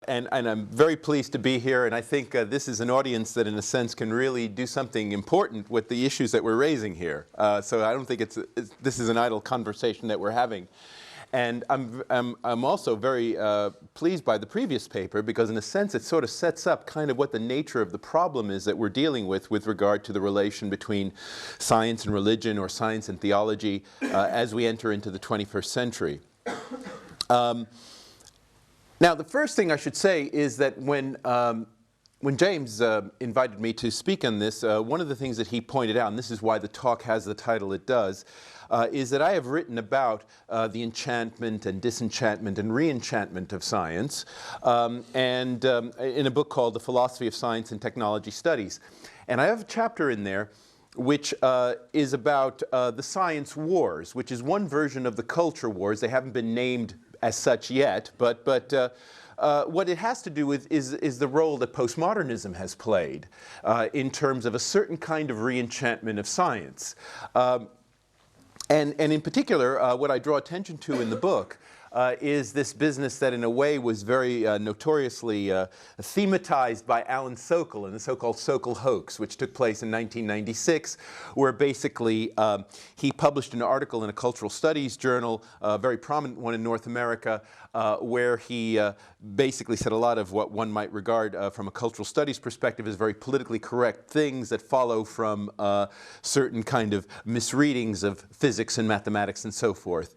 And I'm very pleased to be here, and I think this is an audience that in a sense can really do something important with the issues that we're raising here. So I don't think this is an idle conversation that we're having. And I'm also very pleased by the previous paper because in a sense it sort of sets up kind of what the nature of the problem is that we're dealing with regard to the relation between science and religion or science and theology as we enter into the 21st century. Now, the first thing I should say is that when James invited me to speak on this, one of the things that he pointed out, and this is why the talk has the title it does, is that I have written about the enchantment and disenchantment and re-enchantment of science, and in a book called The Philosophy of Science and Technology Studies. And I have a chapter in there which is about the science wars, which is one version of the culture wars. They haven't been named as such yet, but what it has to do with is the role that postmodernism has played in terms of a certain kind of re-enchantment of science. And in particular, what I draw attention to in the book is this business that in a way was very notoriously thematized by Alan Sokol in the so-called Sokol Hoax, which took place in 1996, where basically he published an article in a cultural studies journal, a very prominent one in North America, where he basically said a lot of what one might regard from a cultural studies perspective as very politically correct things that follow from certain kind of misreadings of physics and mathematics and so forth.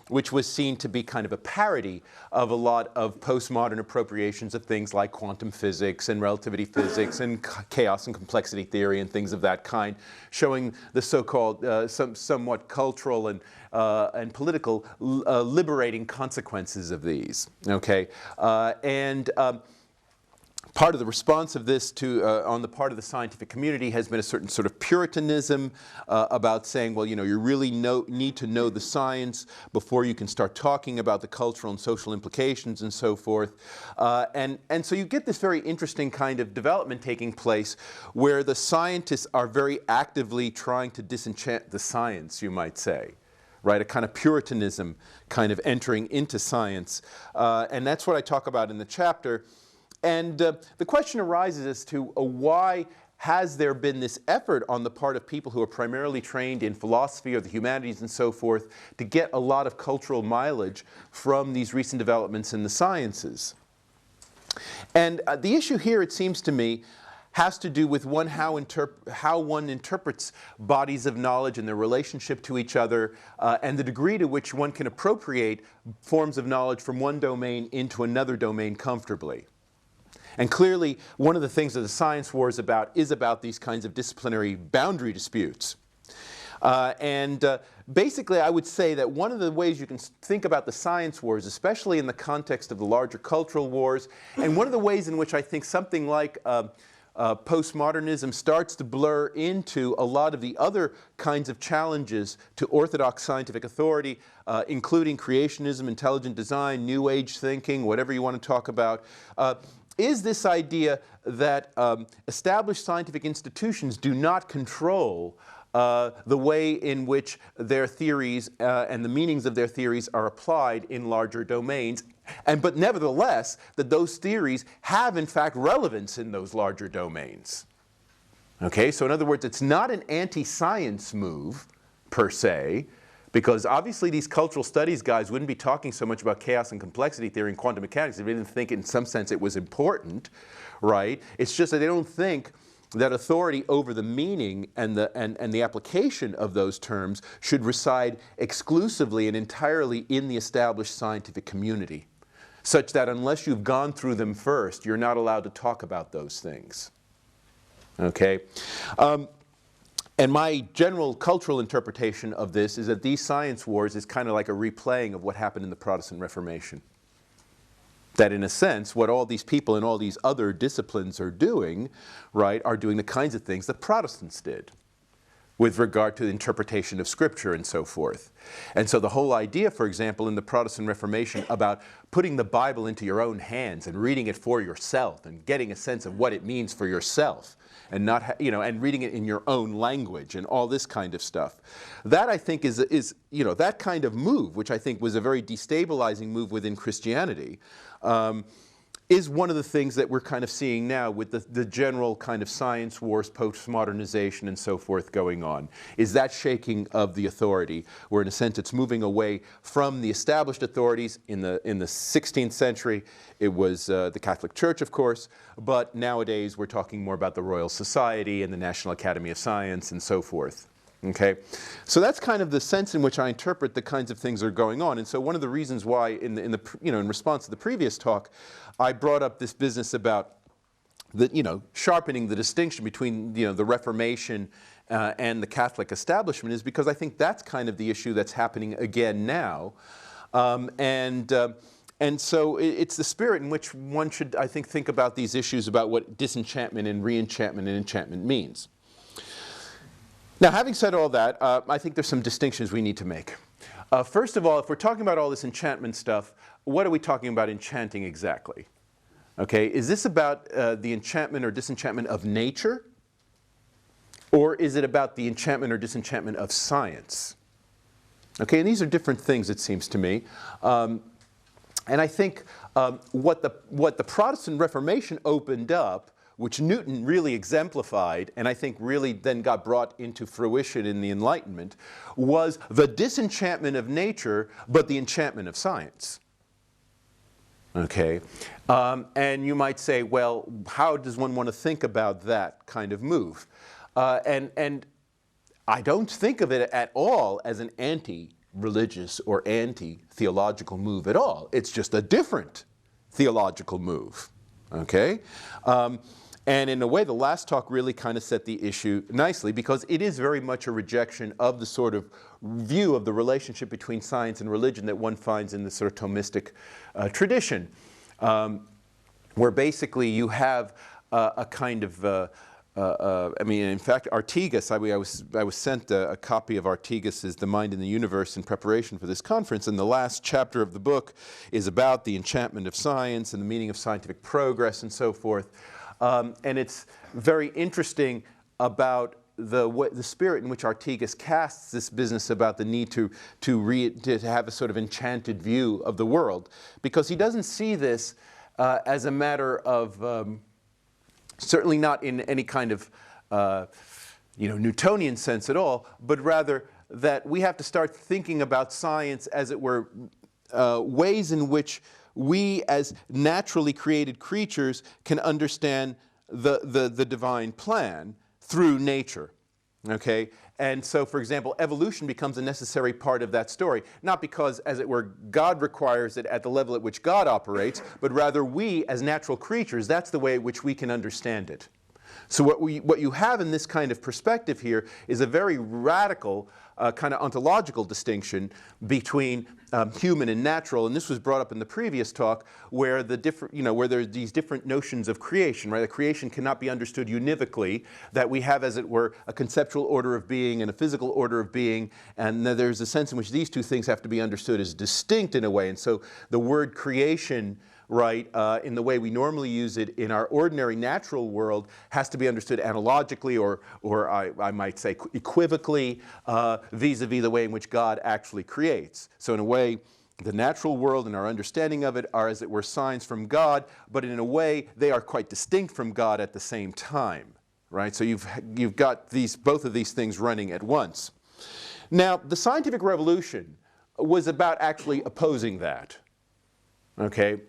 Which was seen to be kind of a parody of a lot of postmodern appropriations of things like quantum physics and relativity physics and chaos and complexity theory and things of that kind, showing the so-called somewhat cultural and political liberating consequences of these. Okay, part of the response of this on the part of the scientific community has been a certain sort of puritanism about saying, well, you know, you really need to know the science before you can start talking about the cultural and social implications and so forth. And so you get this very interesting kind of development taking place where the scientists are very actively trying to disenchant the science, you might say. Right, a kind of puritanism kind of entering into science. And that's what I talk about in the chapter. And the question arises as to why has there been this effort on the part of people who are primarily trained in philosophy or the humanities and so forth to get a lot of cultural mileage from these recent developments in the sciences. And the issue here, it seems to me, has to do with how one interprets bodies of knowledge and their relationship to each other, and the degree to which one can appropriate forms of knowledge from one domain into another domain comfortably. And clearly, one of the things that the science war is about these kinds of disciplinary boundary disputes. Basically, I would say that one of the ways you can think about the science wars, especially in the context of the larger cultural wars, and one of the ways in which I think something like postmodernism starts to blur into a lot of the other kinds of challenges to orthodox scientific authority, including creationism, intelligent design, New Age thinking, whatever you want to talk about, is this idea that established scientific institutions do not control the way in which their theories and the meanings of their theories are applied in larger domains, but nevertheless that those theories have in fact relevance in those larger domains. Okay, so in other words, it's not an anti-science move per se, because obviously these cultural studies guys wouldn't be talking so much about chaos and complexity theory and quantum mechanics if they didn't think in some sense it was important, right? It's just that they don't think that authority over the meaning and the application of those terms should reside exclusively and entirely in the established scientific community, such that unless you've gone through them first, you're not allowed to talk about those things. Okay? And my general cultural interpretation of this is that these science wars is kind of like a replaying of what happened in the Protestant Reformation. That in a sense, what all these people in all these other disciplines are doing, right, are doing the kinds of things that Protestants did with regard to the interpretation of Scripture and so forth. And so the whole idea, for example, in the Protestant Reformation about putting the Bible into your own hands and reading it for yourself and getting a sense of what it means for yourself, and not, and reading it in your own language and all this kind of stuff. That I think is that kind of move, which I think was a very destabilizing move within Christianity, is one of the things that we're kind of seeing now with the general kind of science wars, postmodernization, and so forth going on, is that shaking of the authority, where in a sense it's moving away from the established authorities. In the 16th century, it was the Catholic Church, of course, but nowadays we're talking more about the Royal Society and the National Academy of Science and so forth. Okay, so that's kind of the sense in which I interpret the kinds of things that are going on. And so one of the reasons why, in response to the previous talk, I brought up this business about the sharpening the distinction between the Reformation and the Catholic establishment is because I think that's kind of the issue that's happening again now, and so it's the spirit in which one should, I think about these issues about what disenchantment and reenchantment and enchantment means. Now, having said all that, I think there's some distinctions we need to make. First of all, if we're talking about all this enchantment stuff, what are we talking about enchanting exactly? Okay, is this about the enchantment or disenchantment of nature? Or is it about the enchantment or disenchantment of science? Okay, and these are different things, it seems to me. And I think what the Protestant Reformation opened up, which Newton really exemplified, and I think really then got brought into fruition in the Enlightenment, was the disenchantment of nature, but the enchantment of science. Okay, and you might say, well, how does one want to think about that kind of move? And I don't think of it at all as an anti-religious or anti-theological move at all. It's just a different theological move. Okay? And in a way, the last talk really kind of set the issue nicely, because it is very much a rejection of the sort of view of the relationship between science and religion that one finds in the sort of Thomistic tradition, where basically you have a kind of, I mean, in fact, Artigas, I was sent a copy of Artigas' The Mind in the Universe in preparation for this conference, and the last chapter of the book is about the enchantment of science and the meaning of scientific progress and so forth. And it's very interesting about the spirit in which Artigas casts this business about the need to have a sort of enchanted view of the world, because he doesn't see this as a matter of, certainly not in any kind of Newtonian sense at all, but rather that we have to start thinking about science, as it were, ways in which we as naturally created creatures can understand the divine plan through nature. Okay? And so, for example, evolution becomes a necessary part of that story, not because, as it were, God requires it at the level at which God operates, but rather we as natural creatures, that's the way at which we can understand it. So what you have in this kind of perspective here is a very radical kind of ontological distinction between human and natural, and this was brought up in the previous talk, where where there are these different notions of creation, right? The creation cannot be understood univocally, that we have, as it were, a conceptual order of being and a physical order of being, and there's a sense in which these two things have to be understood as distinct in a way, and so the word creation, right, in the way we normally use it in our ordinary natural world, has to be understood analogically, or I might say equivocally, vis-a-vis the way in which God actually creates. So in a way, the natural world and our understanding of it are, as it were, signs from God, but in a way, they are quite distinct from God at the same time, right? So you've got both of these things running at once. Now, the scientific revolution was about actually opposing that, okay?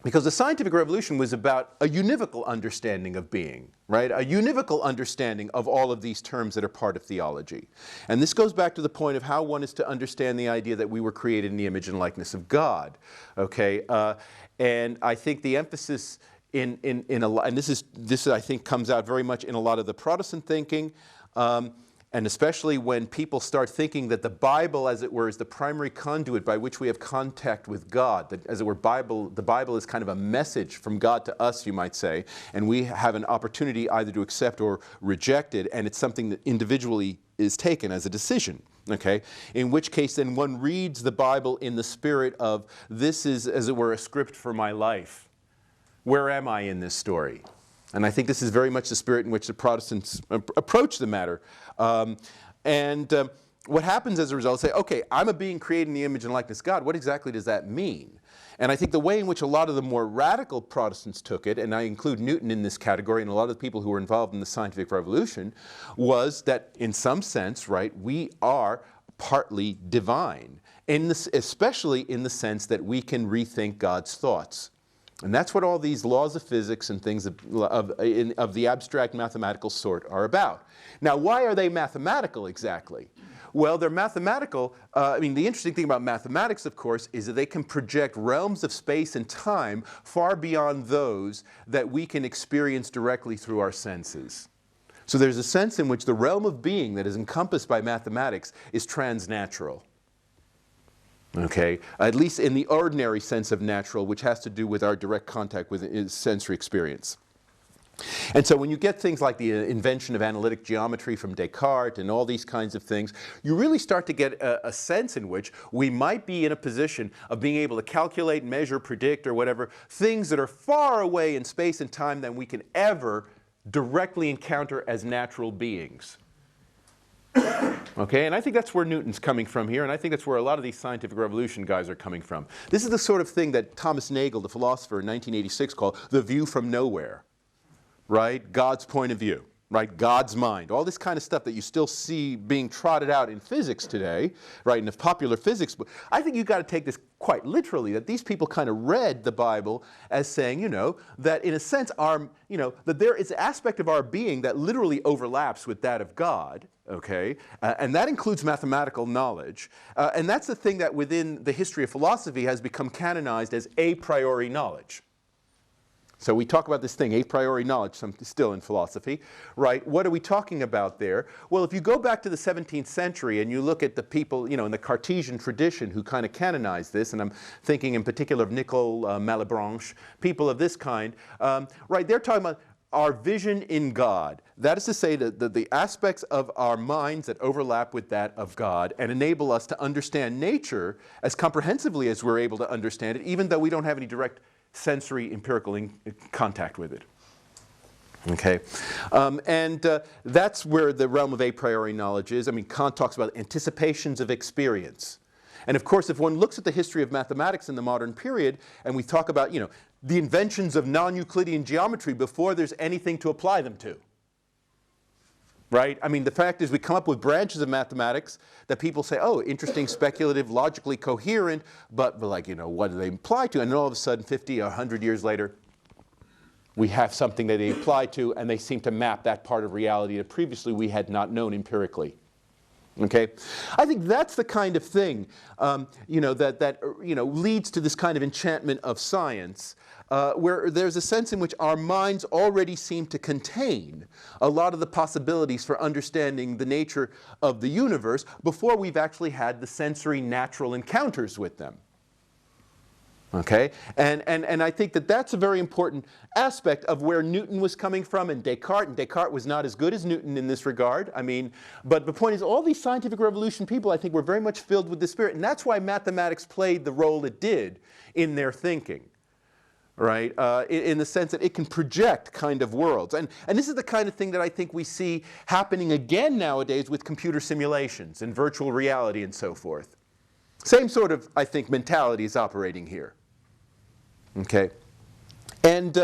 Because the scientific revolution was about a univocal understanding of being, right? A univocal understanding of all of these terms that are part of theology. And this goes back to the point of how one is to understand the idea that we were created in the image and likeness of God, okay? And I think the emphasis in a lot, and this I think comes out very much in a lot of the Protestant thinking, and especially when people start thinking that the Bible, as it were, is the primary conduit by which we have contact with God. That, as it were, the Bible is kind of a message from God to us, you might say, and we have an opportunity either to accept or reject it, and it's something that individually is taken as a decision. Okay? In which case, then one reads the Bible in the spirit of, this is, as it were, a script for my life. Where am I in this story? And I think this is very much the spirit in which the Protestants approach the matter. what happens as a result is say, okay, I'm a being created in the image and likeness of God. What exactly does that mean? And I think the way in which a lot of the more radical Protestants took it, and I include Newton in this category and a lot of the people who were involved in the scientific revolution, was that in some sense, right, we are partly divine, especially in the sense that we can rethink God's thoughts. And that's what all these laws of physics and things of the abstract mathematical sort are about. Now, why are they mathematical exactly? Well, they're mathematical. I mean, the interesting thing about mathematics, of course, is that they can project realms of space and time far beyond those that we can experience directly through our senses. So there's a sense in which the realm of being that is encompassed by mathematics is transnatural. Okay? At least in the ordinary sense of natural, which has to do with our direct contact with sensory experience. And so when you get things like the invention of analytic geometry from Descartes and all these kinds of things, you really start to get a sense in which we might be in a position of being able to calculate, measure, predict, or whatever, things that are far away in space and time than we can ever directly encounter as natural beings. Okay, and I think that's where Newton's coming from here, and I think that's where a lot of these scientific revolution guys are coming from. This is the sort of thing that Thomas Nagel, the philosopher in 1986, called the view from nowhere. Right? God's point of view, right? God's mind. All this kind of stuff that you still see being trotted out in physics today, right? In the popular physics book. I think you've got to take this quite literally, that these people kind of read the Bible as saying, you know, that in a sense that there is an aspect of our being that literally overlaps with that of God, okay? And that includes mathematical knowledge. And that's the thing that within the history of philosophy has become canonized as a priori knowledge. So we talk about this thing, a priori knowledge, still in philosophy, right? What are we talking about there? Well, if you go back to the 17th century and you look at the people, you know, in the Cartesian tradition who kind of canonized this, and I'm thinking in particular of Nicole Malebranche, people of this kind, right, they're talking about our vision in God. That is to say that the aspects of our minds that overlap with that of God and enable us to understand nature as comprehensively as we're able to understand it, even though we don't have any direct sensory empirical contact with it. Okay, that's where the realm of a priori knowledge is. I mean, Kant talks about anticipations of experience. And of course, if one looks at the history of mathematics in the modern period, and we talk about, you know, the inventions of non-Euclidean geometry before there's anything to apply them to. Right? I mean, the fact is we come up with branches of mathematics that people say, oh, interesting, speculative, logically coherent, but like, you know, what do they apply to? And then all of a sudden, 50 or 100 years later, we have something that they apply to, and they seem to map that part of reality that previously we had not known empirically. Okay? I think that's the kind of thing, you know, that leads to this kind of enchantment of science, where there's a sense in which our minds already seem to contain a lot of the possibilities for understanding the nature of the universe before we've actually had the sensory natural encounters with them. Okay? And I think that that's a very important aspect of where Newton was coming from and Descartes was not as good as Newton in this regard. I mean, but the point is all these scientific revolution people, I think, were very much filled with the spirit, and that's why mathematics played the role it did in their thinking. Right? In the sense that it can project kind of worlds. And this is the kind of thing that I think we see happening again nowadays with computer simulations and virtual reality and so forth. Same sort of, I think, mentality is operating here. Okay? And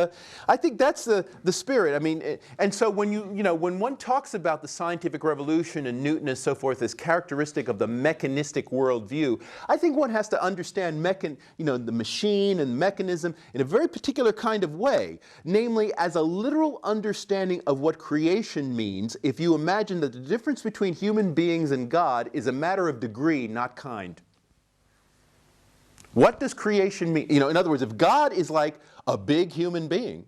I think that's the spirit. I mean, and so when when one talks about the scientific revolution and Newton and so forth as characteristic of the mechanistic worldview, I think one has to understand the machine and mechanism in a very particular kind of way, namely as a literal understanding of what creation means if you imagine that the difference between human beings and God is a matter of degree, not kind. What does creation mean? You know, in other words, if God is like a big human being,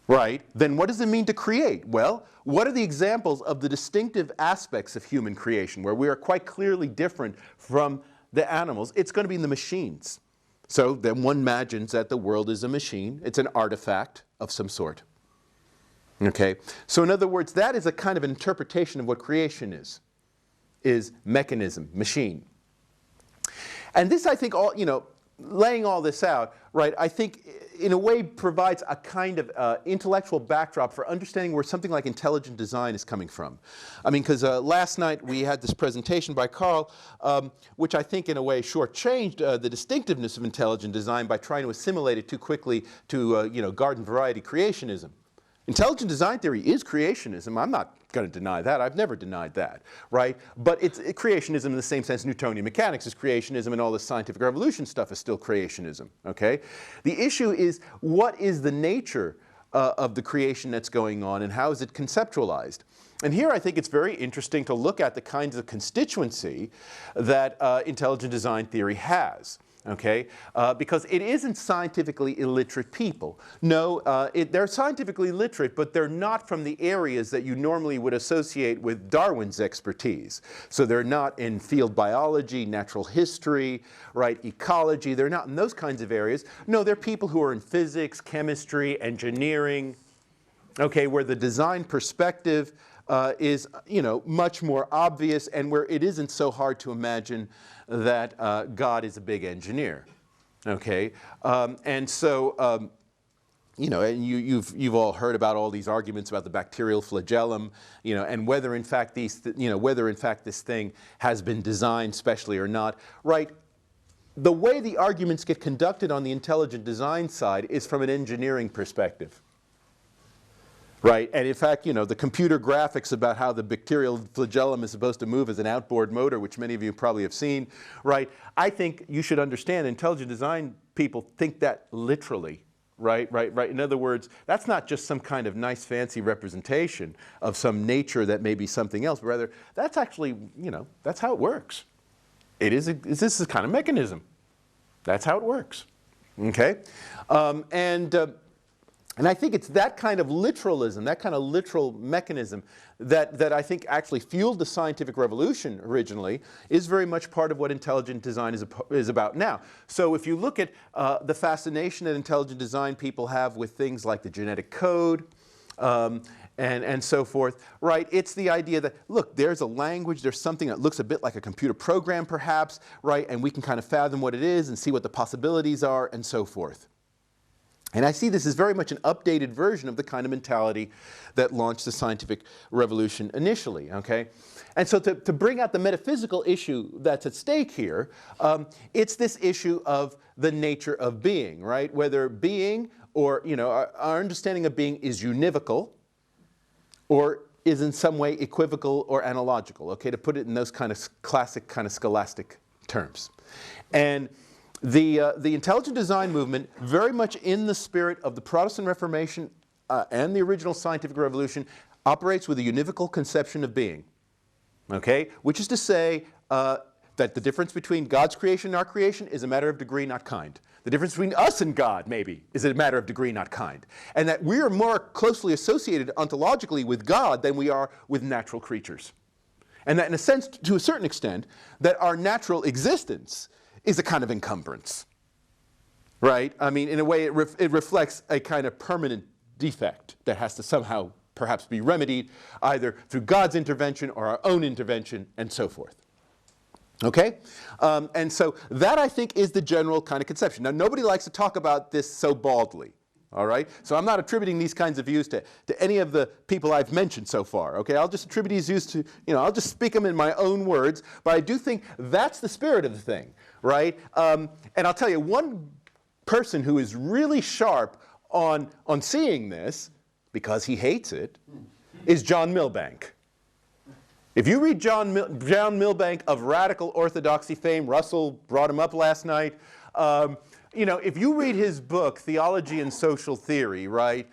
right, then what does it mean to create? Well, what are the examples of the distinctive aspects of human creation where we are quite clearly different from the animals? It's going to be in the machines. So then one imagines that the world is a machine. It's an artifact of some sort. Okay? So in other words, that is a kind of interpretation of what creation is mechanism, machine. And this, I think, laying all this out, right, I think in a way provides a kind of intellectual backdrop for understanding where something like intelligent design is coming from. I mean, because last night we had this presentation by Carl, which I think in a way shortchanged the distinctiveness of intelligent design by trying to assimilate it too quickly to garden variety creationism. Intelligent design theory is creationism. I'm not going to deny that. I've never denied that, right? But it's creationism in the same sense Newtonian mechanics is creationism, and all this scientific revolution stuff is still creationism, okay? The issue is, what is the nature of the creation that's going on, and how is it conceptualized? And here I think it's very interesting to look at the kinds of constituency that intelligent design theory has. Okay, because it isn't scientifically illiterate people. No, they're scientifically literate, but they're not from the areas that you normally would associate with Darwin's expertise. So they're not in field biology, natural history, right, ecology. They're not in those kinds of areas. No, they're people who are in physics, chemistry, engineering, okay, where the design perspective is, much more obvious, and where it isn't so hard to imagine that God is a big engineer, okay? And so, and you've all heard about all these arguments about the bacterial flagellum, and whether in fact this thing has been designed specially or not, right? The way the arguments get conducted on the intelligent design side is from an engineering perspective. Right, and in fact, the computer graphics about how the bacterial flagellum is supposed to move as an outboard motor, which many of you probably have seen, right? I think you should understand intelligent design people think that literally, right. In other words, that's not just some kind of nice fancy representation of some nature that may be something else, but rather that's actually, that's how it works. This is a kind of mechanism. That's how it works, okay? And I think it's that kind of literalism, that kind of literal mechanism that I think actually fueled the scientific revolution originally, is very much part of what intelligent design is about now. So if you look at the fascination that intelligent design people have with things like the genetic code and so forth, right, it's the idea that, look, there's a language, there's something that looks a bit like a computer program perhaps, right, and we can kind of fathom what it is and see what the possibilities are and so forth. And I see this as very much an updated version of the kind of mentality that launched the scientific revolution initially, okay? And so to bring out the metaphysical issue that's at stake here, it's this issue of the nature of being, right? Whether being or, our understanding of being is univocal or is in some way equivocal or analogical, okay? To put it in those kind of classic kind of scholastic terms. And the intelligent design movement, very much in the spirit of the Protestant Reformation and the original scientific revolution, operates with a univocal conception of being, okay? Which is to say that the difference between God's creation and our creation is a matter of degree, not kind. The difference between us and God, maybe, is a matter of degree, not kind. And that we are more closely associated ontologically with God than we are with natural creatures. And that in a sense, to a certain extent, that our natural existence is a kind of encumbrance, right? I mean, in a way, it reflects a kind of permanent defect that has to somehow perhaps be remedied either through God's intervention or our own intervention and so forth. Okay? And so that, I think, is the general kind of conception. Now, nobody likes to talk about this so baldly. All right? So I'm not attributing these kinds of views to any of the people I've mentioned so far. Okay? I'll just attribute these views to, I'll just speak them in my own words, but I do think that's the spirit of the thing, right? And I'll tell you, one person who is really sharp on seeing this, because he hates it, is John Milbank. If you read John Milbank of radical orthodoxy fame, Russell brought him up last night, if you read his book, Theology and Social Theory, right,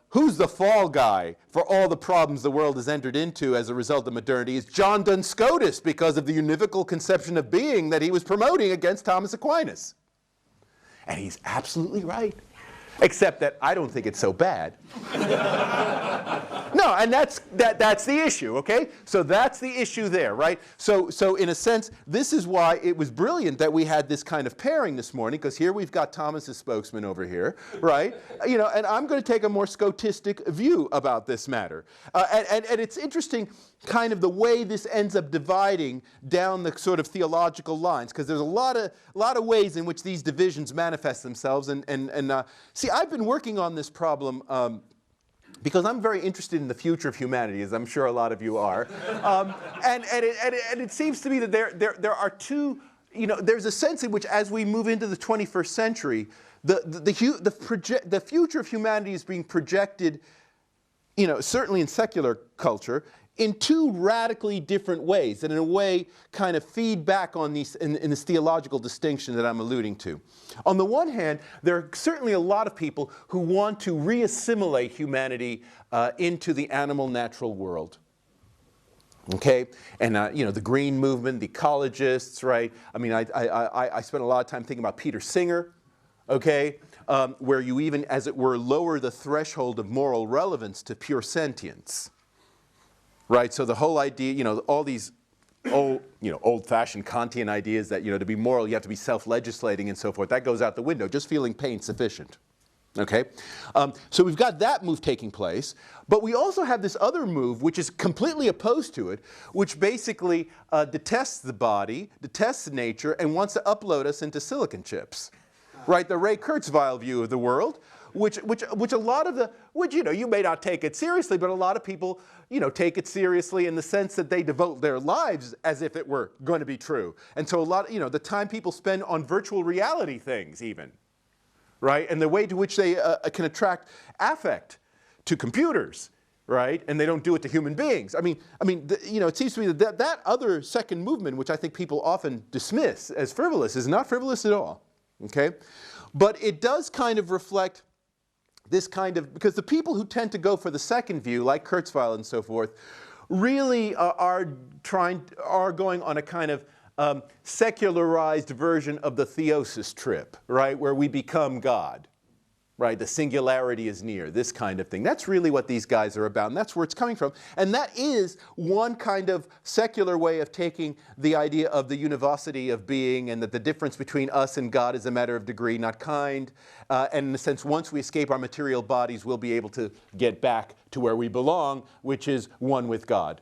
who's the fall guy for all the problems the world has entered into as a result of modernity is John Duns Scotus, because of the univocal conception of being that he was promoting against Thomas Aquinas. And he's absolutely right. Except that I don't think it's so bad. No, and that's the issue, okay? So that's the issue there, right? So in a sense, this is why it was brilliant that we had this kind of pairing this morning, because here we've got Thomas's spokesman over here, right? You know, and I'm going to take a more Scotistic view about this matter. And it's interesting kind of the way this ends up dividing down the sort of theological lines, because there's a lot of ways in which these divisions manifest themselves. See, I've been working on this problem because I'm very interested in the future of humanity, as I'm sure a lot of you are. And it seems to me that there are two, you know, there's a sense in which as we move into the 21st century, the future of humanity is being projected, you know, certainly in secular culture, in two radically different ways, that in a way kind of feed back on these, in this theological distinction that I'm alluding to. On the one hand, there are certainly a lot of people who want to re-assimilate humanity into the animal natural world. Okay, and you know, the green movement, the ecologists, right? I mean, I spent a lot of time thinking about Peter Singer, okay, where you even, as it were, lower the threshold of moral relevance to pure sentience. Right, so the whole idea, you know, all these old-fashioned Kantian ideas that, you know, to be moral you have to be self-legislating and so forth, that goes out the window. Just feeling pain's sufficient. Okay, so we've got that move taking place, but we also have this other move which is completely opposed to it, which basically detests the body, detests nature, and wants to upload us into silicon chips. Right, the Ray Kurzweil view of the world. Which a lot of you know, you may not take it seriously, but a lot of people, you know, take it seriously in the sense that they devote their lives as if it were going to be true. And so a lot, you know, the time people spend on virtual reality things even, right? And the way to which they can attract affect to computers, right? And they don't do it to human beings. I mean, you know, it seems to me that that other second movement, which I think people often dismiss as frivolous, is not frivolous at all, okay? But it does kind of reflect this kind of, because the people who tend to go for the second view, like Kurzweil and so forth, really are going on a kind of secularized version of the theosis trip, right, where we become God, right, the singularity is near, this kind of thing. That's really what these guys are about, and that's where it's coming from. And that is one kind of secular way of taking the idea of the univocity of being, and that the difference between us and God is a matter of degree, not kind. And in a sense, once we escape our material bodies, we'll be able to get back to where we belong, which is one with God.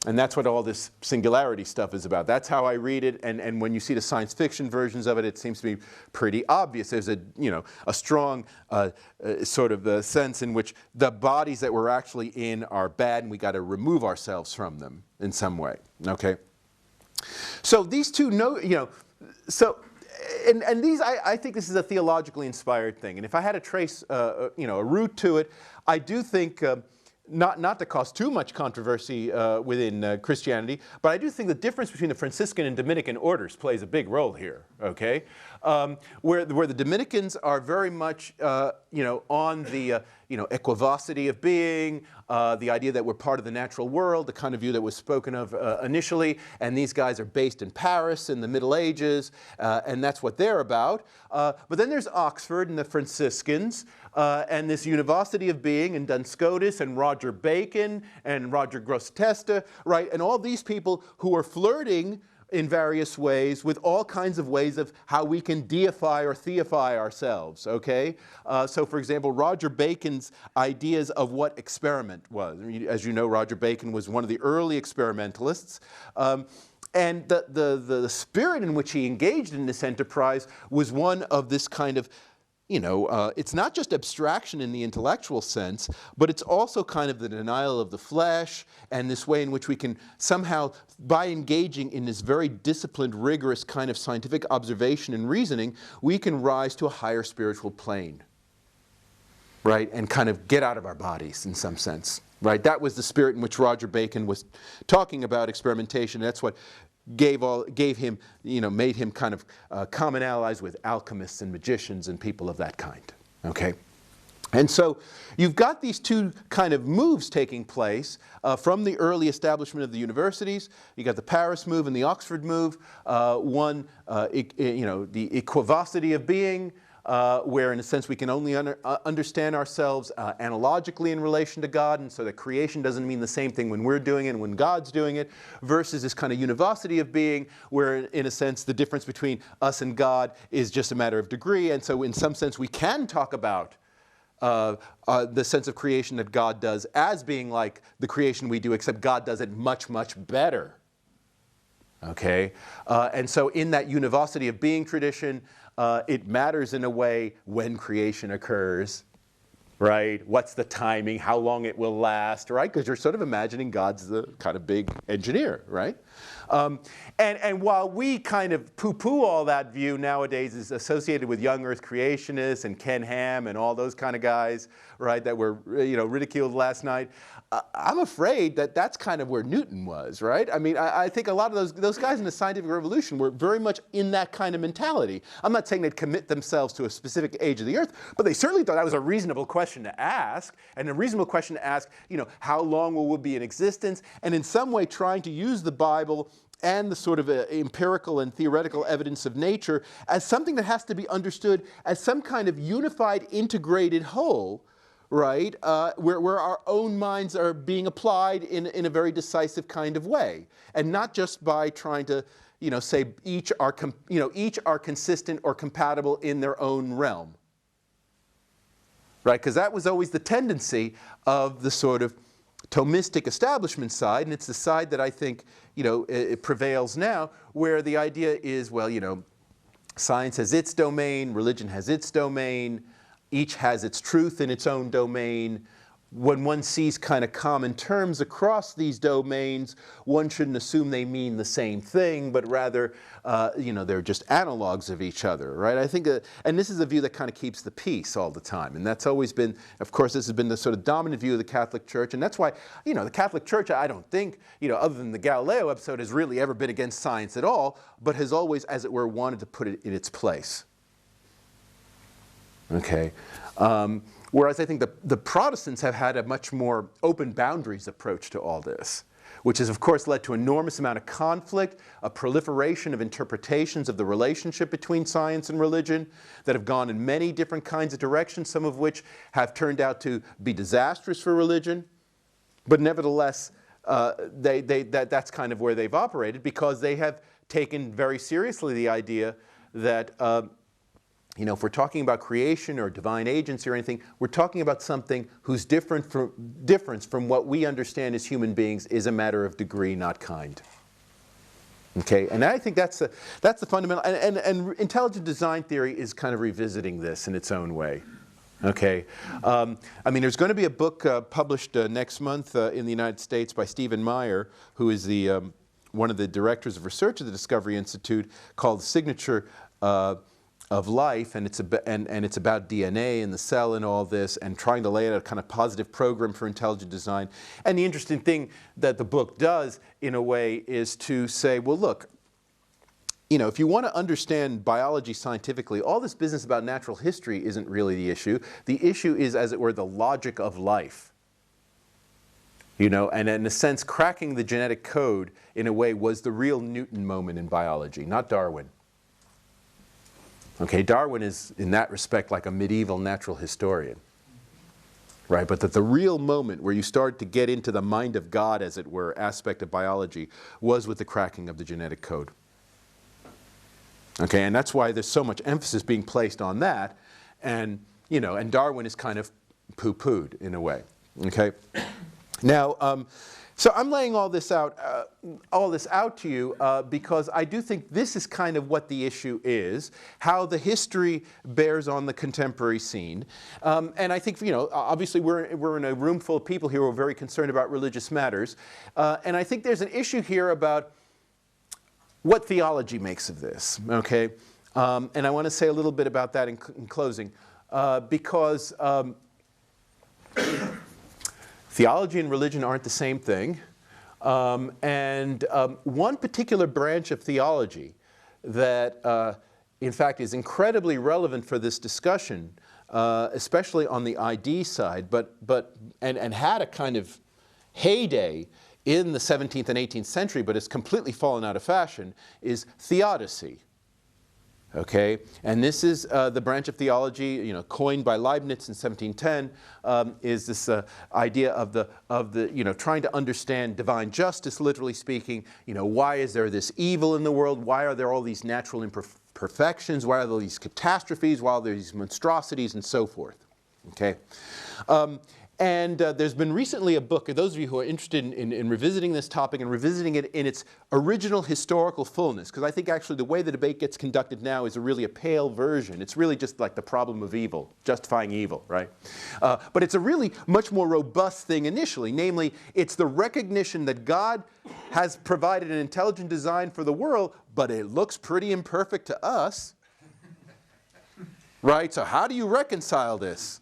And that's what all this singularity stuff is about. That's how I read it, and when you see the science fiction versions of it, it seems to be pretty obvious. There's a, you know, a strong sort of sense in which the bodies that we're actually in are bad, and we got to remove ourselves from them in some way. Okay. So these two, you know, so. And these, I think this is a theologically inspired thing. And if I had to trace, you know, a route to it, I do think, not to cause too much controversy within Christianity, but I do think the difference between the Franciscan and Dominican orders plays a big role here, okay? Where the Dominicans are very much, you know, on the, you know, equivocity of being, the idea that we're part of the natural world, the kind of view that was spoken of initially, and these guys are based in Paris in the Middle Ages, and that's what they're about. But then there's Oxford and the Franciscans, and this univocity of being, and Duns Scotus and Roger Bacon and Roger Grosseteste, right, and all these people who are flirting in various ways with all kinds of ways of how we can deify or theify ourselves, okay? So for example, Roger Bacon's ideas of what experiment was. As you know, Roger Bacon was one of the early experimentalists. And the spirit in which he engaged in this enterprise was one of this kind of, you know, it's not just abstraction in the intellectual sense, but it's also kind of the denial of the flesh, and this way in which we can somehow, by engaging in this very disciplined, rigorous kind of scientific observation and reasoning, we can rise to a higher spiritual plane, right, and kind of get out of our bodies in some sense, right? That was the spirit in which Roger Bacon was talking about experimentation. That's what gave him, you know, made him kind of common allies with alchemists and magicians and people of that kind, okay? And so you've got these two kind of moves taking place from the early establishment of the universities. You got the Paris move and the Oxford move. One, you know, the equivocity of being, where in a sense we can only understand ourselves analogically in relation to God, and so that creation doesn't mean the same thing when we're doing it and when God's doing it, versus this kind of univocity of being, where in a sense the difference between us and God is just a matter of degree, and so in some sense we can talk about the sense of creation that God does as being like the creation we do, except God does it much, much better. Okay? And so in that univocity of being tradition, it matters in a way when creation occurs, right? What's the timing, how long it will last, right? Because you're sort of imagining God's the kind of big engineer, right? And while we kind of poo-poo all that view nowadays is associated with young earth creationists and Ken Ham and all those kind of guys, right, that were ridiculed last night, I'm afraid that that's kind of where Newton was, right? I mean, I think a lot of those guys in the scientific revolution were very much in that kind of mentality. I'm not saying they'd commit themselves to a specific age of the earth, but they certainly thought that was a reasonable question to ask, and a reasonable question to ask, how long will we be in existence, and in some way trying to use the Bible and the sort of empirical and theoretical evidence of nature as something that has to be understood as some kind of unified, integrated whole, right, where our own minds are being applied in a very decisive kind of way, and not just by trying to, say each are consistent or compatible in their own realm, right? Because that was always the tendency of the sort of Thomistic establishment side, and it's the side that I think it prevails now, where the idea is, well, science has its domain, religion has its domain. Each has its truth in its own domain. When one sees kind of common terms across these domains, one shouldn't assume they mean the same thing, but rather, they're just analogs of each other, right? I think, and this is a view that kind of keeps the peace all the time, and that's always been, of course, this has been the sort of dominant view of the Catholic Church, and that's why, the Catholic Church, I don't think, other than the Galileo episode, has really ever been against science at all, but has always, as it were, wanted to put it in its place. Okay. Whereas I think the Protestants have had a much more open boundaries approach to all this, which has of course led to an enormous amount of conflict, a proliferation of interpretations of the relationship between science and religion that have gone in many different kinds of directions, some of which have turned out to be disastrous for religion, but nevertheless that's kind of where they've operated, because they have taken very seriously the idea that if we're talking about creation or divine agency or anything, we're talking about something whose difference from what we understand as human beings is a matter of degree, not kind. Okay, and I think that's the fundamental, and intelligent design theory is kind of revisiting this in its own way. Okay, there's going to be a book published next month in the United States by Stephen Meyer, who is one of the directors of research at the Discovery Institute, called Signature of Life, and it's about DNA and the cell and all this, and trying to lay out a kind of positive program for intelligent design. And the interesting thing that the book does, in a way, is to say, well, look, if you want to understand biology scientifically, all this business about natural history isn't really the issue. The issue is, as it were, the logic of life. And in a sense, cracking the genetic code, in a way, was the real Newton moment in biology, not Darwin. Okay, Darwin is, in that respect, like a medieval natural historian, right? But that the real moment where you start to get into the mind of God, as it were, aspect of biology, was with the cracking of the genetic code. Okay, and that's why there's so much emphasis being placed on that, and Darwin is kind of poo-pooed in a way. Okay, now. So I'm laying all this out to you because I do think this is kind of what the issue is, how the history bears on the contemporary scene, and I think obviously we're in a room full of people here who are very concerned about religious matters, and I think there's an issue here about what theology makes of this. Okay, and I want to say a little bit about that in closing, because. Theology and religion aren't the same thing. One particular branch of theology that, in fact, is incredibly relevant for this discussion, especially on the ID side, and had a kind of heyday in the 17th and 18th century, but has completely fallen out of fashion, is theodicy. Okay, and this is the branch of theology, coined by Leibniz in 1710, is this idea of the trying to understand divine justice, literally speaking. Why is there this evil in the world? Why are there all these natural imperfections? Why are there these catastrophes? Why are there these monstrosities and so forth? Okay. And there's been recently a book, those of you who are interested in revisiting this topic and revisiting it in its original historical fullness, because I think actually the way the debate gets conducted now is really a pale version. It's really just like the problem of evil, justifying evil, right? But it's a really much more robust thing initially, namely it's the recognition that God has provided an intelligent design for the world, but it looks pretty imperfect to us, right? So how do you reconcile this?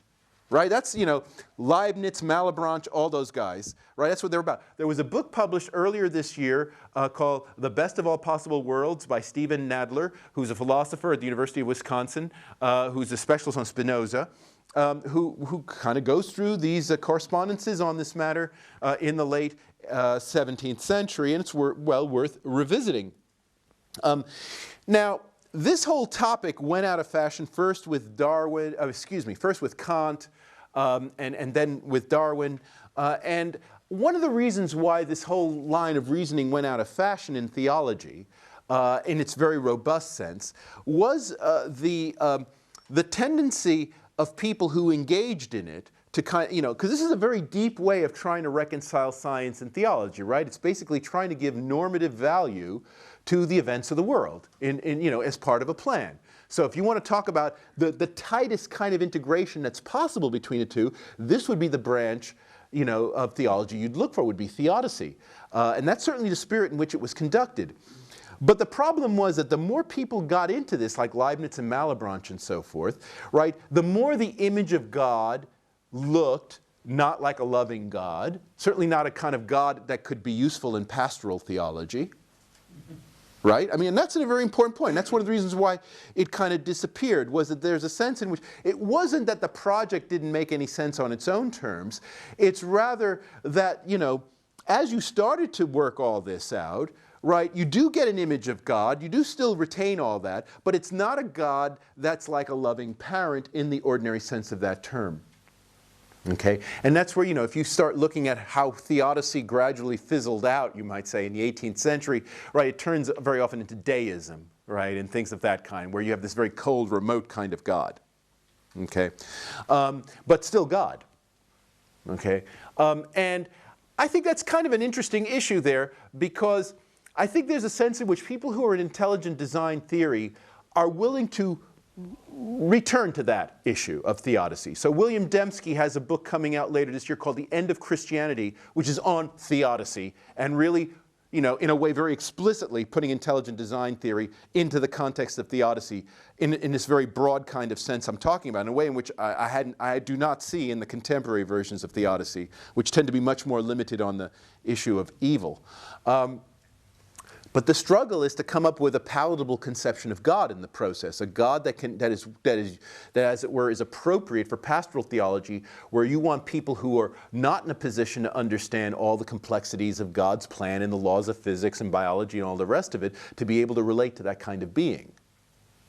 Right, that's, Leibniz, Malebranche, all those guys, right? That's what they're about. There was a book published earlier this year called The Best of All Possible Worlds by Stephen Nadler, who's a philosopher at the University of Wisconsin, who's a specialist on Spinoza, who kind of goes through these correspondences on this matter in the late 17th century, and it's well worth revisiting. Now, this whole topic went out of fashion first with first with Kant, and then with Darwin. And one of the reasons why this whole line of reasoning went out of fashion in theology, in its very robust sense, was the tendency of people who engaged in it to because this is a very deep way of trying to reconcile science and theology, right? It's basically trying to give normative value to the events of the world as part of a plan. So if you want to talk about the tightest kind of integration that's possible between the two, this would be the branch of theology you'd look for, would be theodicy. And that's certainly the spirit in which it was conducted. But the problem was that the more people got into this, like Leibniz and Malebranche and so forth, right, the more the image of God looked not like a loving God, certainly not a kind of God that could be useful in pastoral theology. Right? I mean, and that's a very important point. That's one of the reasons why it kind of disappeared, was that there's a sense in which it wasn't that the project didn't make any sense on its own terms. It's rather that, as you started to work all this out, right, you do get an image of God, you do still retain all that, but it's not a God that's like a loving parent in the ordinary sense of that term. Okay, and that's where, if you start looking at how theodicy gradually fizzled out, you might say, in the 18th century, right, it turns very often into deism, right, and things of that kind, where you have this very cold, remote kind of God. Okay, but still God. Okay, and I think that's kind of an interesting issue there, because I think there's a sense in which people who are in intelligent design theory are willing to return to that issue of theodicy. So William Dembski has a book coming out later this year called The End of Christianity, which is on theodicy, and really, in a way very explicitly putting intelligent design theory into the context of theodicy in this very broad kind of sense I'm talking about, in a way in which I do not see in the contemporary versions of theodicy, which tend to be much more limited on the issue of evil. But the struggle is to come up with a palatable conception of God in the process, a God that as it were is appropriate for pastoral theology, where you want people who are not in a position to understand all the complexities of God's plan and the laws of physics and biology and all the rest of it, to be able to relate to that kind of being.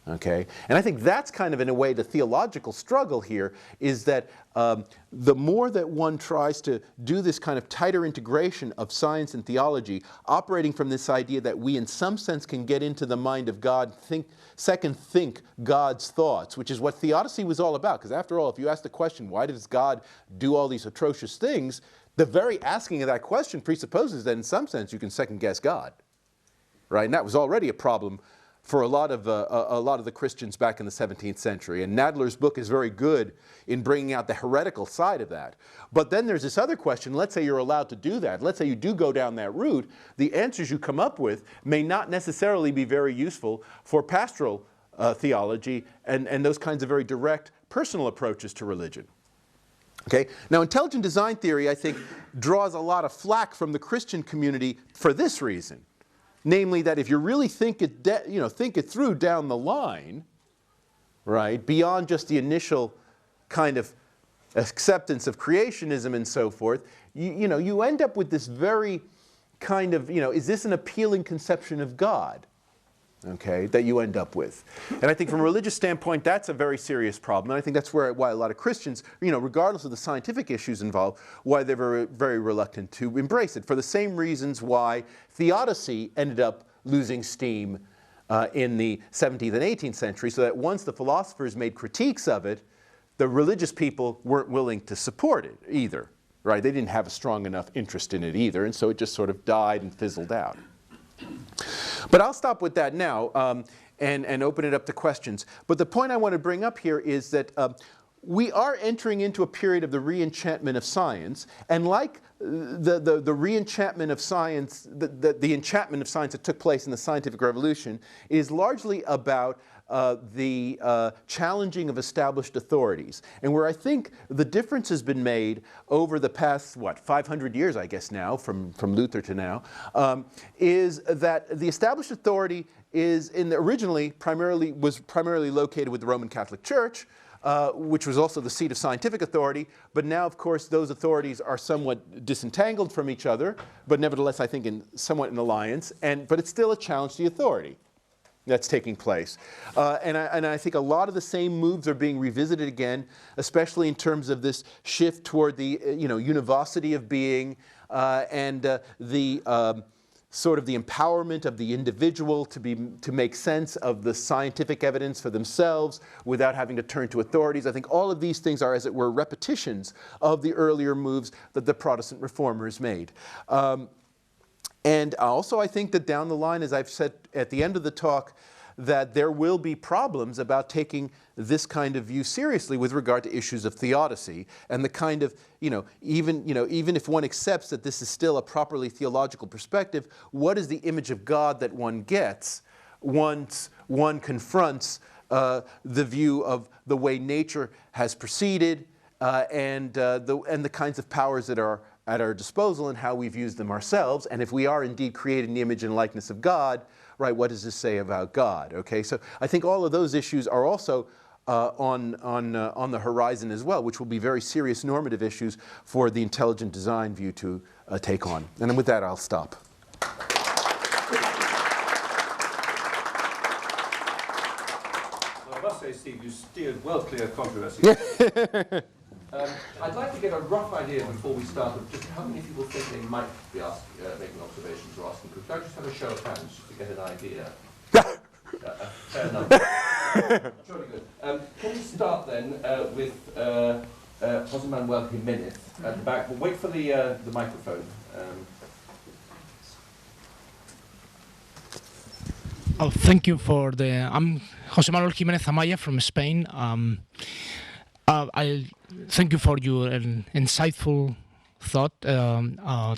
Okay? And I think that's kind of, in a way, the theological struggle here, is that the more that one tries to do this kind of tighter integration of science and theology, operating from this idea that we in some sense can get into the mind of God, think God's thoughts, which is what theodicy was all about. Because after all, if you ask the question, why does God do all these atrocious things, the very asking of that question presupposes that in some sense you can second guess God. Right? And that was already a problem for a lot of the Christians back in the 17th century. And Nadler's book is very good in bringing out the heretical side of that. But then there's this other question. Let's say you're allowed to do that. Let's say you do go down that route. The answers you come up with may not necessarily be very useful for pastoral theology and those kinds of very direct personal approaches to religion. Okay? Now, intelligent design theory, I think, draws a lot of flack from the Christian community for this reason. Namely, that if you really think it through down the line, right, beyond just the initial kind of acceptance of creationism and so forth, you end up with this very kind of, is this an appealing conception of God? okay, that you end up with. And I think from a religious standpoint, that's a very serious problem. And I think that's why a lot of Christians, regardless of the scientific issues involved, why they're very, very reluctant to embrace it, for the same reasons why theodicy ended up losing steam in the 17th and 18th century, so that once the philosophers made critiques of it, the religious people weren't willing to support it either, right? They didn't have a strong enough interest in it either, and so it just sort of died and fizzled out. But I'll stop with that now and open it up to questions. But the point I want to bring up here is that we are entering into a period of the re-enchantment of science, and like the re-enchantment of science, the enchantment of science that took place in the scientific revolution is largely about the challenging of established authorities. And where I think the difference has been made over the past, 500 years, I guess now, from Luther to now, is that the established authority is was primarily located with the Roman Catholic Church, which was also the seat of scientific authority. But now, of course, those authorities are somewhat disentangled from each other, but nevertheless, I think, somewhat in alliance. But it's still a challenge to the authority that's taking place. And I think a lot of the same moves are being revisited again, especially in terms of this shift toward the univocity of being and the sort of the empowerment of the individual to make sense of the scientific evidence for themselves without having to turn to authorities. I think all of these things are, as it were, repetitions of the earlier moves that the Protestant reformers made. And also I think that down the line, as I've said at the end of the talk, that there will be problems about taking this kind of view seriously with regard to issues of theodicy and the kind of, even if one accepts that this is still a properly theological perspective, what is the image of God that one gets once one confronts the view of the way nature has proceeded and the kinds of powers that are at our disposal and how we've used them ourselves, and if we are indeed created in the image and likeness of God, right, what does this say about God? Okay, so I think all of those issues are also on the horizon as well, which will be very serious normative issues for the intelligent design view to take on. And then with that, I'll stop. Well, I must say, Steve, you steered well clear of controversy. I'd like to get a rough idea before we start of just how many people think they might be making observations or asking questions. Could I just have a show of hands just to get an idea? A fair number. Surely good. Can we start then with Jose Manuel Jimenez at the back? We'll wait for the microphone. Thank you for I'm Jose Manuel Jimenez Amaya from Spain. I thank you for your insightful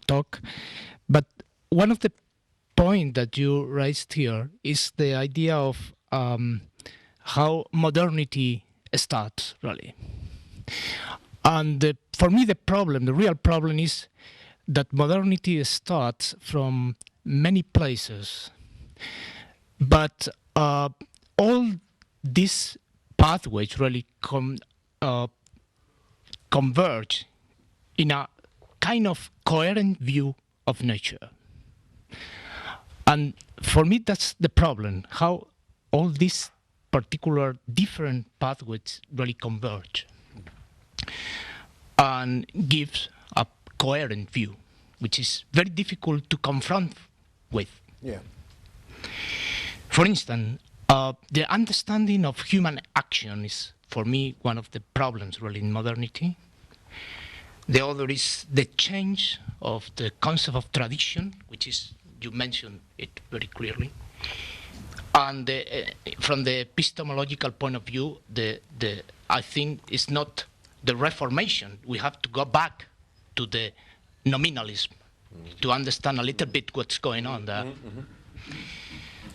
talk. But one of the points that you raised here is the idea of how modernity starts, really. And for me, the real problem is that modernity starts from many places. But all these pathways really converge in a kind of coherent view of nature. And for me, that's the problem, how all these particular different pathways really converge and gives a coherent view, which is very difficult to confront with. Yeah. For instance, the understanding of human action is, for me, one of the problems really in modernity. The other is the change of the concept of tradition, which is, you mentioned it very clearly. And from the epistemological point of view, I think it's not the Reformation. We have to go back to the nominalism to understand a little bit what's going on there.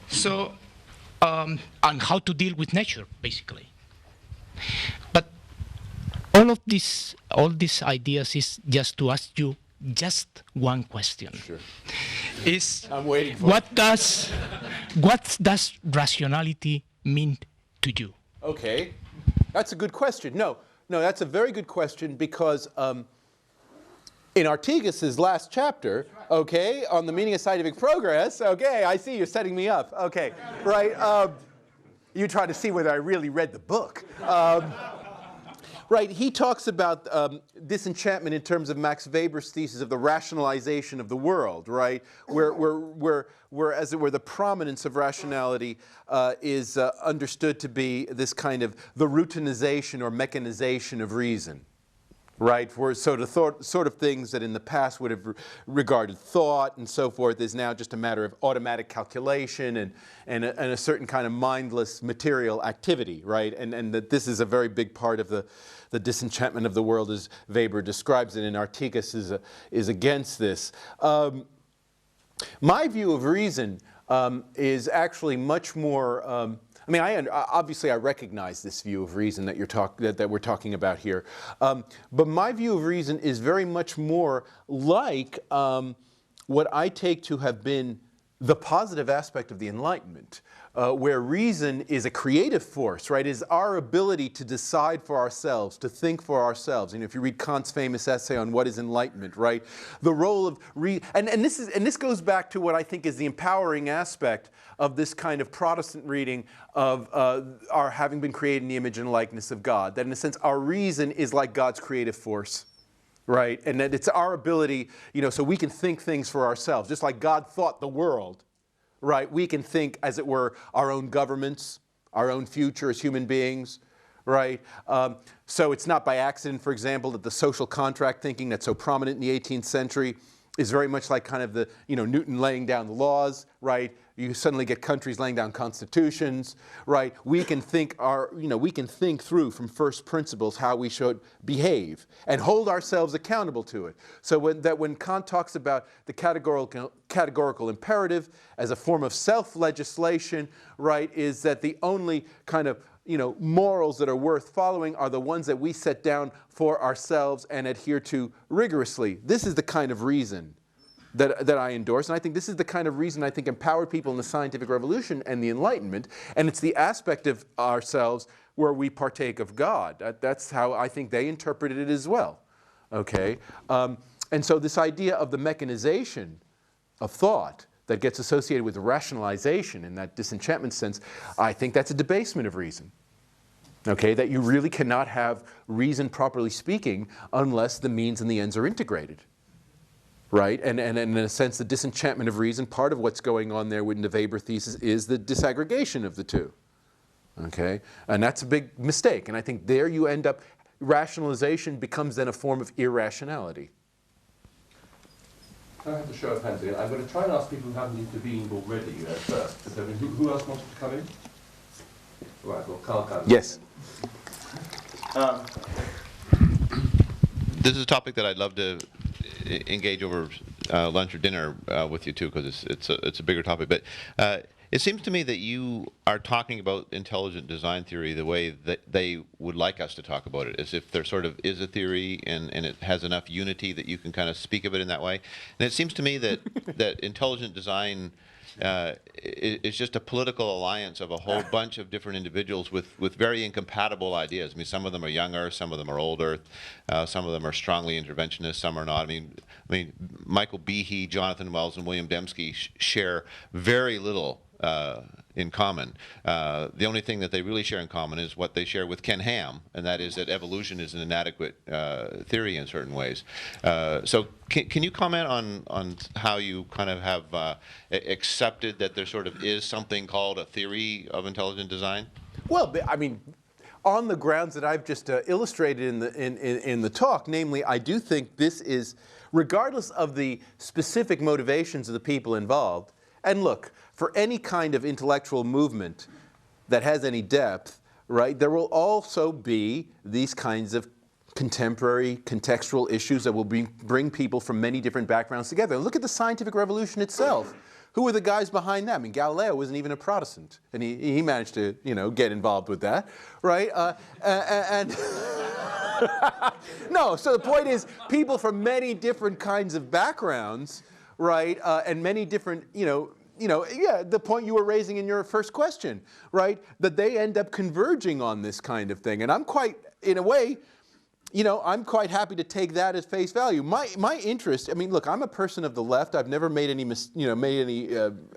So, and how to deal with nature, basically. But all these ideas is just to ask you just one question. Sure. I'm waiting for what does rationality mean to you? Okay, that's a good question. No, that's a very good question because In Artigas' last chapter, okay, on the meaning of scientific progress, okay, I see you're setting me up, okay, right, you try to see whether I really read the book. Right, he talks about disenchantment in terms of Max Weber's thesis of the rationalization of the world, right, where as it were, the prominence of rationality is understood to be this kind of the routinization or mechanization of reason. Right, for sort of things that in the past would have regarded thought and so forth is now just a matter of automatic calculation and a certain kind of mindless material activity, right? And that this is a very big part of the disenchantment of the world as Weber describes it, and Artigas is against this. My view of reason is actually much more I mean, obviously I recognize this view of reason that we're talking about here, but my view of reason is very much more like what I take to have been the positive aspect of the Enlightenment, where reason is a creative force, right? Is our ability to decide for ourselves, to think for ourselves. And if you read Kant's famous essay on what is enlightenment, right? The role of and this goes back to what I think is the empowering aspect of this kind of Protestant reading of our having been created in the image and likeness of God. That in a sense, our reason is like God's creative force. Right, and that it's our ability, so we can think things for ourselves. Just like God thought the world, right? We can think, as it were, our own governments, our own future as human beings, right? So it's not by accident, for example, that the social contract thinking that's so prominent in the 18th century is very much like kind of the, Newton laying down the laws, right? You suddenly get countries laying down constitutions, right? We can think we can think through from first principles how we should behave and hold ourselves accountable to it. So when Kant talks about the categorical imperative as a form of self-legislation, right, is that the only kind of morals that are worth following are the ones that we set down for ourselves and adhere to rigorously. This is the kind of reason that I endorse, and I think this is the kind of reason I think empowered people in the scientific revolution and the Enlightenment, and it's the aspect of ourselves where we partake of God. That's how I think they interpreted it as well, okay? And so this idea of the mechanization of thought that gets associated with rationalization in that disenchantment sense, I think that's a debasement of reason. Okay, that you really cannot have reason, properly speaking, unless the means and the ends are integrated. Right, and in a sense, the disenchantment of reason, part of what's going on there within the Weber thesis is the disaggregation of the two. Okay, and that's a big mistake, and I think there you end up, rationalization becomes then a form of irrationality. I have to show of hands again. I'm going to try and ask people who haven't intervened already first. Who else wants to come in? Right, well, Carl comes. Yes. This is a topic that I'd love to engage over lunch or dinner with you too, because it's a bigger topic. But it seems to me that you are talking about intelligent design theory the way that they would like us to talk about it, as if there sort of is a theory and it has enough unity that you can kind of speak of it in that way. And it seems to me that that intelligent design is just a political alliance of a whole bunch of different individuals with very incompatible ideas. I mean, some of them are younger, some of them are older, some of them are strongly interventionist, some are not. I mean, Michael Behe, Jonathan Wells, and William Dembski share very little in common. The only thing that they really share in common is what they share with Ken Ham, and that is that evolution is an inadequate theory in certain ways. So can you comment on how you kind of have accepted that there sort of is something called a theory of intelligent design? Well, I mean, on the grounds that I've just illustrated in the talk, namely, I do think this is, regardless of the specific motivations of the people involved, and look, for any kind of intellectual movement that has any depth, right, there will also be these kinds of contemporary, contextual issues that will bring people from many different backgrounds together. Look at the scientific revolution itself. Who were the guys behind that? I mean, Galileo wasn't even a Protestant, and he managed to, get involved with that, right? No, so the point is, people from many different kinds of backgrounds, right, and many different, the point you were raising in your first question, right, that they end up converging on this kind of thing. And I'm quite, in a way, you know, I'm quite happy to take that as face value. My interest, I mean, look, I'm a person of the left. I've never made any,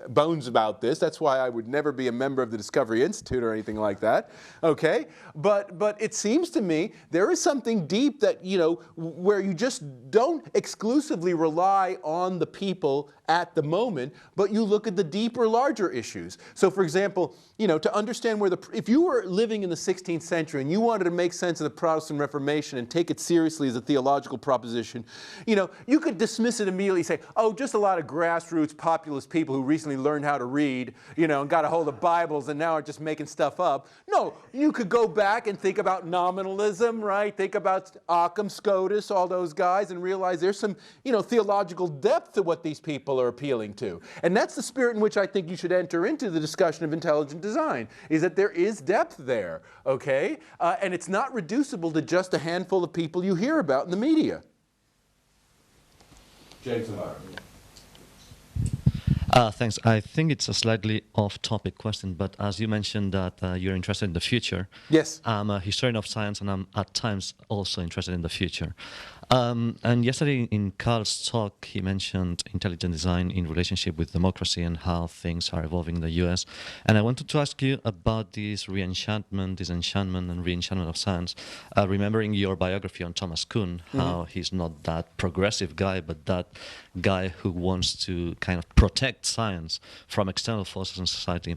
bones about this. That's why I would never be a member of the Discovery Institute or anything like that. Okay, but it seems to me there is something deep that, you know, where you just don't exclusively rely on the people at the moment, but you look at the deeper, larger issues. So, for example, you know, to understand where if you were living in the 16th century and you wanted to make sense of the Protestant Reformation and take it seriously as a theological proposition, you know, you could dismiss it immediately, say, oh, just a lot of grassroots populist people who recently learned how to read, you know, and got a hold of Bibles and now are just making stuff up. No, you could go back and think about nominalism, right? Think about Occam, Scotus, all those guys, and realize there's some, you know, theological depth to what these people are appealing to. And that's the spirit in which I think you should enter into the discussion of intelligent design, is that there is depth there, okay? And it's not reducible to just a handful of people you hear about in the media. James Navarra. Thanks. I think it's a slightly off-topic question, but as you mentioned that you're interested in the future. Yes. I'm a historian of science, and I'm at times also interested in the future. And yesterday in Carl's talk, he mentioned intelligent design in relationship with democracy and how things are evolving in the US. And I wanted to ask you about this re-enchantment, disenchantment, and re-enchantment of science. Remembering your biography on Thomas Kuhn, how he's not that progressive guy, but that guy who wants to kind of protect science from external forces in society.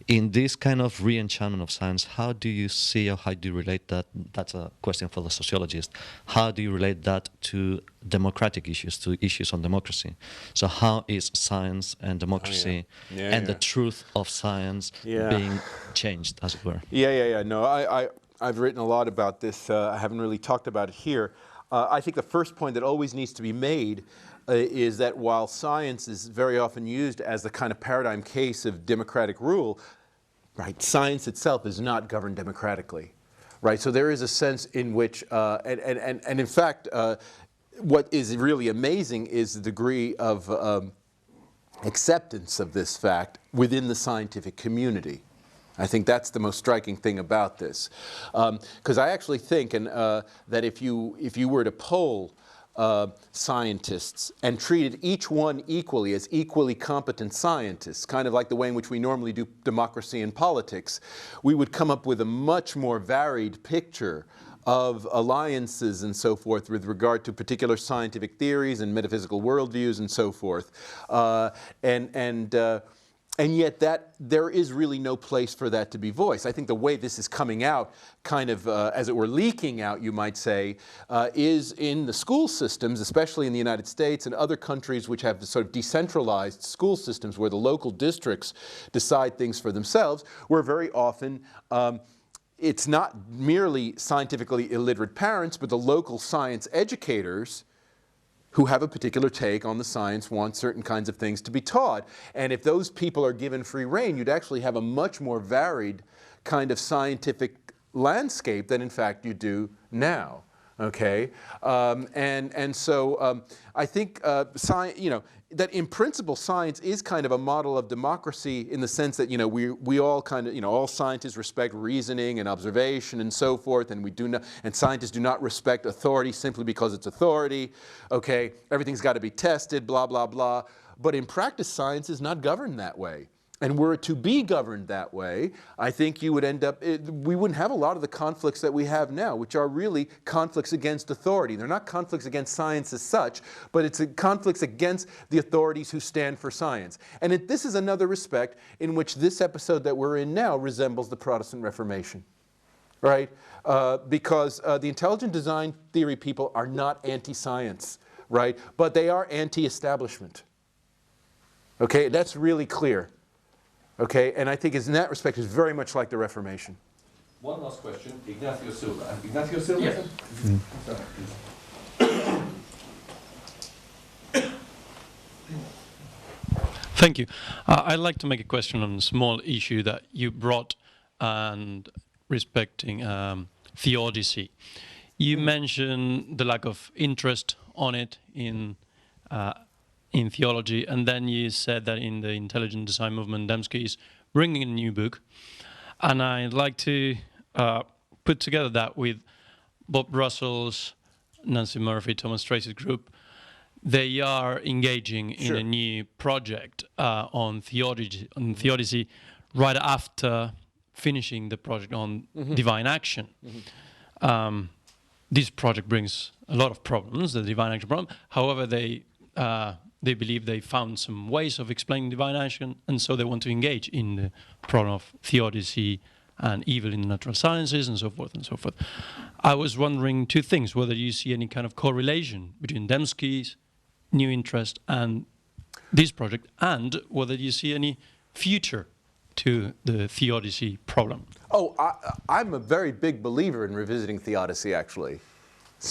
In this kind of re-enchantment of science, how do you see or how do you relate that? That's a question for the sociologist. How do you relate that to democratic issues, to issues on democracy? So how is science and democracy and the truth of science being changed, as it were? No, I've written a lot about this. I haven't really talked about it here. I think the first point that always needs to be made is that while science is very often used as the kind of paradigm case of democratic rule, right, science itself is not governed democratically. Right, so there is a sense in which, and in fact, what is really amazing is the degree of acceptance of this fact within the scientific community. I think that's the most striking thing about this, because I actually think, that if you were to poll scientists and treated each one equally as equally competent scientists, kind of like the way in which we normally do democracy and politics, we would come up with a much more varied picture of alliances and so forth with regard to particular scientific theories and metaphysical worldviews and so forth. And yet that there is really no place for that to be voiced. I think the way this is coming out, kind of as it were leaking out, you might say, is in the school systems, especially in the United States and other countries which have sort of decentralized school systems where the local districts decide things for themselves, where very often it's not merely scientifically illiterate parents, but the local science educators who have a particular take on the science want certain kinds of things to be taught. And if those people are given free rein, you'd actually have a much more varied kind of scientific landscape than in fact you do now. Okay, and so I think science, you know, that in principle science is kind of a model of democracy in the sense that, you know, we all kind of, you know, all scientists respect reasoning and observation and so forth, and we do not, and scientists do not respect authority simply because it's authority. Okay, everything's got to be tested, blah blah blah. But in practice, science is not governed that way. And were it to be governed that way, I think you would end up, we wouldn't have a lot of the conflicts that we have now, which are really conflicts against authority. They're not conflicts against science as such, but it's conflicts against the authorities who stand for science. And this is another respect in which this episode that we're in now resembles the Protestant Reformation, right? Because the intelligent design theory people are not anti-science, right? But they are anti-establishment. Okay, that's really clear. Okay, and I think in that respect is very much like the Reformation. One last question, Ignacio Silva. Ignacio Silva? Yes. Thank you. I'd like to make a question on a small issue that you brought and respecting theodicy. You mentioned the lack of interest on it in theology, and then you said that in the intelligent design movement, Dembski is bringing a new book, and I'd like to put together that with Bob Russell's, Nancy Murphy, Thomas Tracy's group, they are engaging in a new project on theodicy right after finishing the project on divine action. This project brings a lot of problems, the divine action problem. However, they believe they found some ways of explaining divine action, and so they want to engage in the problem of theodicy and evil in the natural sciences and so forth and so forth. I was wondering two things, whether you see any kind of correlation between Dembski's new interest and this project, and whether you see any future to the theodicy problem. Oh, I'm a very big believer in revisiting theodicy, actually.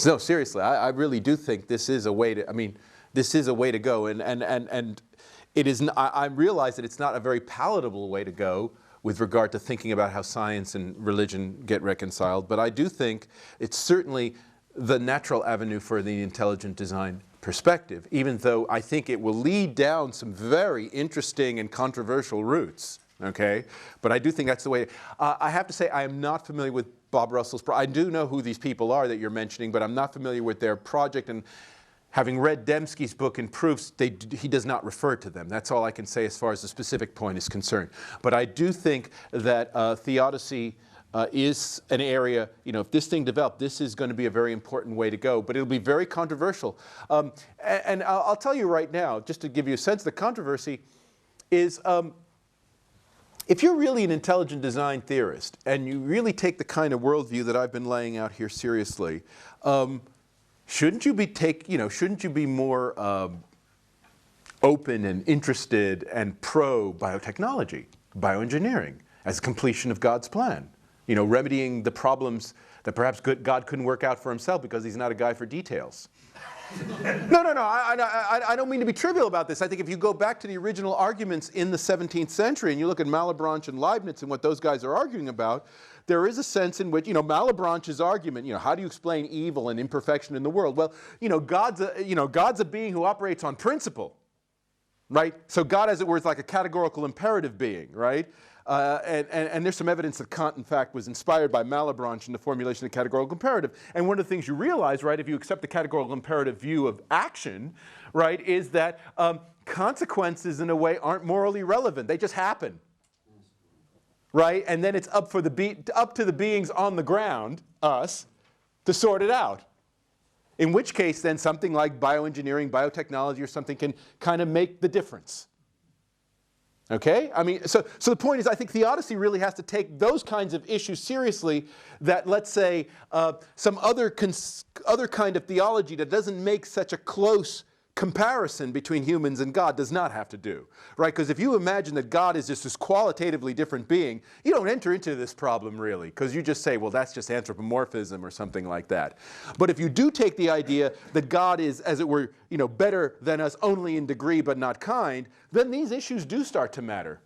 No, seriously, I really do think this is a way to, I mean, this is a way to go, and it is, I realize that it's not a very palatable way to go with regard to thinking about how science and religion get reconciled, but I do think it's certainly the natural avenue for the intelligent design perspective, even though I think it will lead down some very interesting and controversial routes, okay? But I do think that's the way. I have to say I am not familiar with Bob Russell's I do know who these people are that you're mentioning, but I'm not familiar with their project, and having read Dembski's book in Proofs, he does not refer to them. That's all I can say as far as the specific point is concerned. But I do think that theodicy is an area, you know, if this thing developed, this is going to be a very important way to go, but it'll be very controversial. And I'll tell you right now, just to give you a sense of the controversy, is if you're really an intelligent design theorist, and you really take the kind of worldview that I've been laying out here seriously, shouldn't you be more open and interested and pro biotechnology, bioengineering, as completion of God's plan? You know, remedying the problems that perhaps God couldn't work out for himself because he's not a guy for details. No, I don't mean to be trivial about this. I think if you go back to the original arguments in the 17th century and you look at Malebranche and Leibniz and what those guys are arguing about, there is a sense in which, you know, Malebranche's argument, you know, how do you explain evil and imperfection in the world? Well, you know, God's a being who operates on principle, right? So God, as it were, is like a categorical imperative being, right? And there's some evidence that Kant, in fact, was inspired by Malebranche in the formulation of the categorical imperative. And one of the things you realize, right, if you accept the categorical imperative view of action, right, is that consequences, in a way, aren't morally relevant. They just happen, right? And then it's up to the beings on the ground, us, to sort it out. In which case, then, something like bioengineering, biotechnology, or something can kind of make the difference. Okay? I mean, so the point is, I think theodicy really has to take those kinds of issues seriously that, let's say, some other kind of theology that doesn't make such a close comparison between humans and God does not have to do, right? Because if you imagine that God is just this qualitatively different being, you don't enter into this problem really, because you just say, well, that's just anthropomorphism or something like that. But if you do take the idea that God is, as it were, you know, better than us only in degree but not kind, then these issues do start to matter,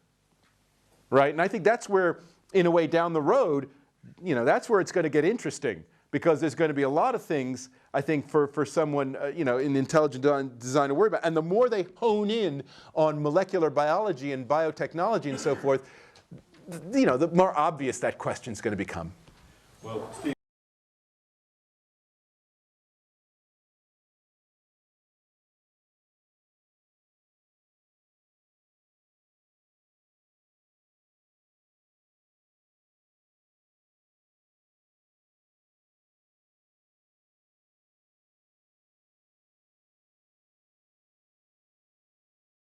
right? And I think that's where, in a way, down the road, you know, that's where it's going to get interesting, because there's going to be a lot of things, I think, for someone, you know, in intelligent design to worry about. And the more they hone in on molecular biology and biotechnology and so forth, you know, the more obvious that question's going to become. Well, Steve,